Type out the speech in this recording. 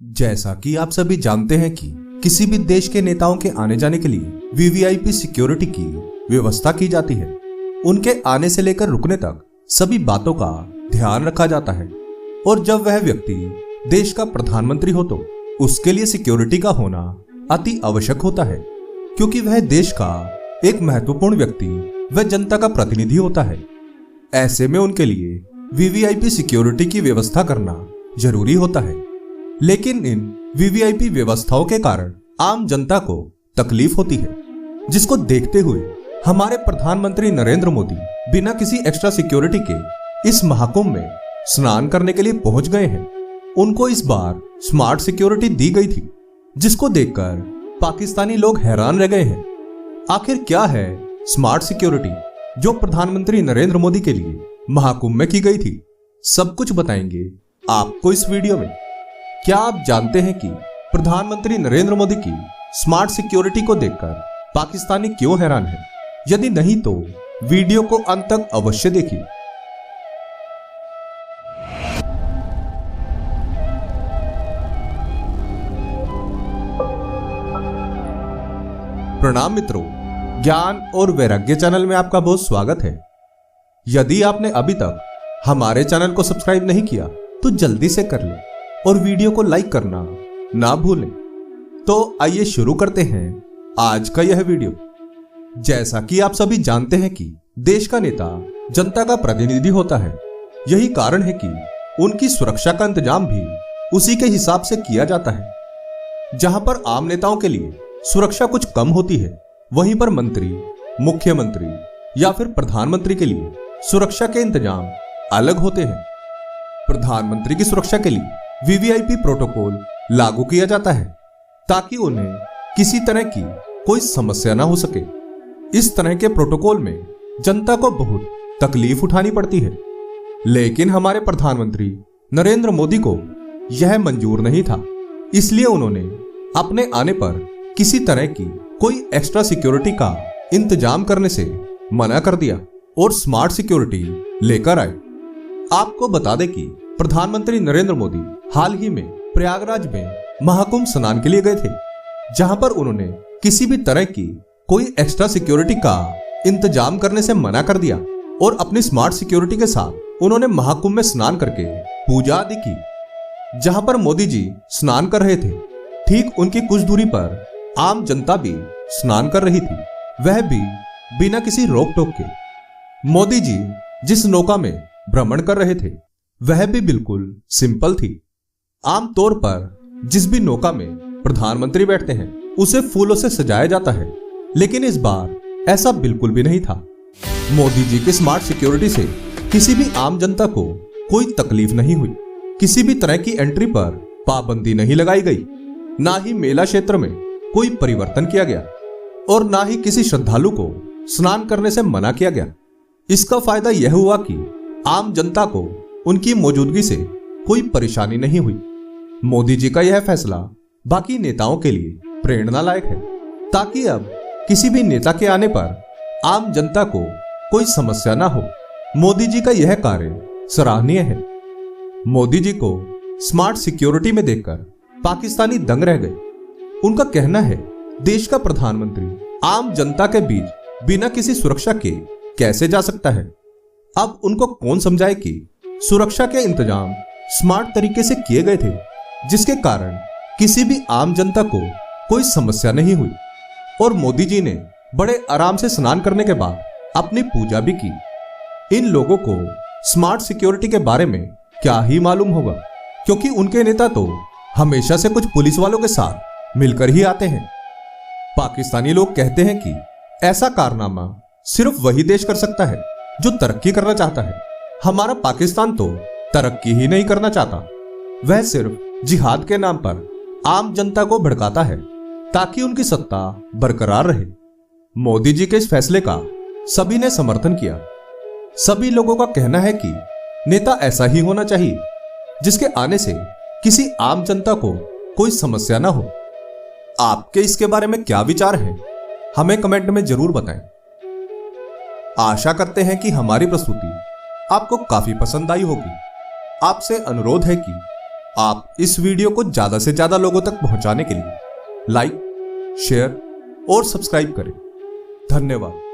जैसा कि आप सभी जानते हैं कि किसी भी देश के नेताओं के आने जाने के लिए वीवीआईपी सिक्योरिटी की व्यवस्था की जाती है। उनके आने से लेकर रुकने तक सभी बातों का ध्यान रखा जाता है और जब वह व्यक्ति देश का प्रधानमंत्री हो तो उसके लिए सिक्योरिटी का होना अति आवश्यक होता है, क्योंकि वह देश का एक महत्वपूर्ण व्यक्ति व जनता का प्रतिनिधि होता है। ऐसे में उनके लिए वीवीआईपी सिक्योरिटी की व्यवस्था करना जरूरी होता है। लेकिन इन वीवीआईपी व्यवस्थाओं के कारण आम जनता को तकलीफ होती है, जिसको देखते हुए हमारे प्रधानमंत्री नरेंद्र मोदी बिना किसी एक्स्ट्रा सिक्योरिटी के इस महाकुंभ में स्नान करने के लिए पहुंच गए हैं। उनको इस बार स्मार्ट सिक्योरिटी दी गई थी, जिसको देखकर पाकिस्तानी लोग हैरान रह गए हैं। आखिर क्या है स्मार्ट सिक्योरिटी जो प्रधानमंत्री नरेंद्र मोदी के लिए महाकुंभ में की गई थी? सब कुछ बताएंगे आपको इस वीडियो में। क्या आप जानते हैं कि प्रधानमंत्री नरेंद्र मोदी की स्मार्ट सिक्योरिटी को देखकर पाकिस्तानी क्यों हैरान है? यदि नहीं तो वीडियो को अंत तक अवश्य देखिए। प्रणाम मित्रों, ज्ञान और वैराग्य चैनल में आपका बहुत स्वागत है। यदि आपने अभी तक हमारे चैनल को सब्सक्राइब नहीं किया तो जल्दी से कर लें और वीडियो को लाइक करना ना भूलें। तो आइए शुरू करते हैं आज का यह वीडियो। जैसा कि आप सभी जानते हैं कि देश का नेता जनता का प्रतिनिधि होता है। यही कारण है कि उनकी सुरक्षा का इंतजाम भी उसी के हिसाब से किया जाता है। जहां पर आम नेताओं के लिए सुरक्षा कुछ कम होती है, वहीं पर मंत्री, मुख्यमंत्री या फिर प्रधानमंत्री के लिए सुरक्षा के इंतजाम अलग होते हैं। प्रधानमंत्री की सुरक्षा के लिए वीवीआईपी प्रोटोकॉल लागू किया जाता है ताकि उन्हें किसी तरह की कोई समस्या ना हो सके। इस तरह के प्रोटोकॉल में जनता को बहुत तकलीफ उठानी पड़ती है, लेकिन हमारे प्रधानमंत्री नरेंद्र मोदी को यह मंजूर नहीं था। इसलिए उन्होंने अपने आने पर किसी तरह की कोई एक्स्ट्रा सिक्योरिटी का इंतजाम करने से मना कर दिया और स्मार्ट सिक्योरिटी लेकर आए। आपको बता दें कि प्रधानमंत्री नरेंद्र मोदी हाल ही में प्रयागराज में महाकुंभ स्नान के लिए गए थे, जहां पर उन्होंने किसी भी तरह की कोई एक्स्ट्रा सिक्योरिटी का इंतजाम करने से मना कर दिया और अपनी स्मार्ट सिक्योरिटी के साथ उन्होंने महाकुंभ में स्नान करके पूजा आदि की। जहां पर मोदी जी स्नान कर रहे थे, ठीक उनकी कुछ दूरी पर आम जनता भी स्नान कर रही थी, वह भी बिना किसी रोक टोक के। मोदी जी जिस नौका में भ्रमण कर रहे थे वह भी बिल्कुल सिंपल थी। आम तौर पर जिस भी नौका में प्रधानमंत्री बैठते हैं उसे फूलों से सजाया जाता है, लेकिन इस बार ऐसा बिल्कुल भी नहीं था। मोदी जी की स्मार्ट सिक्योरिटी से किसी भी आम जनता को कोई तकलीफ नहीं हुई। किसी भी तरह की एंट्री पर पाबंदी नहीं लगाई गई, ना ही मेला क्षेत्र में कोई परिवर्तन किया गया और ना ही किसी श्रद्धालु को स्नान करने से मना किया गया। इसका फायदा यह हुआ कि आम जनता को उनकी मौजूदगी से कोई परेशानी नहीं हुई। मोदी जी का यह फैसला बाकी नेताओं के लिए प्रेरणा लायक है, ताकि अब किसी भी नेता के आने पर आम जनता को कोई समस्या ना हो। मोदी जी का यह कार्य सराहनीय है। मोदी जी को स्मार्ट सिक्योरिटी में देखकर पाकिस्तानी दंग रह गए। उनका कहना है, देश का प्रधानमंत्री आम जनता के बीच बिना किसी सुरक्षा के कैसे जा सकता है। अब उनको कौन समझाए कि सुरक्षा के इंतजाम स्मार्ट तरीके से किए गए थे, जिसके कारण किसी भी आम जनता को कोई समस्या नहीं हुई और मोदी जी ने बड़े आराम से स्नान करने के बाद अपनी पूजा भी की। इन लोगों को स्मार्ट सिक्योरिटी के बारे में क्या ही मालूम होगा, क्योंकि उनके नेता तो हमेशा से कुछ पुलिस वालों के साथ मिलकर ही आते हैं। पाकिस्तानी लोग कहते हैं कि ऐसा कारनामा सिर्फ वही देश कर सकता है जो तरक्की करना चाहता है। हमारा पाकिस्तान तो तरक्की ही नहीं करना चाहता, वह सिर्फ जिहाद के नाम पर आम जनता को भड़काता है ताकि उनकी सत्ता बरकरार रहे। मोदी जी के इस फैसले का सभी ने समर्थन किया। सभी लोगों का कहना है कि नेता ऐसा ही होना चाहिए जिसके आने से किसी आम जनता को कोई समस्या ना हो। आपके इसके बारे में क्या विचार हैं? हमें कमेंट में जरूर बताएं। आशा करते हैं कि हमारी प्रस्तुति आपको काफी पसंद आई होगी। आपसे अनुरोध है कि आप इस वीडियो को ज्यादा से ज्यादा लोगों तक पहुंचाने के लिए लाइक, शेयर और सब्सक्राइब करें। धन्यवाद।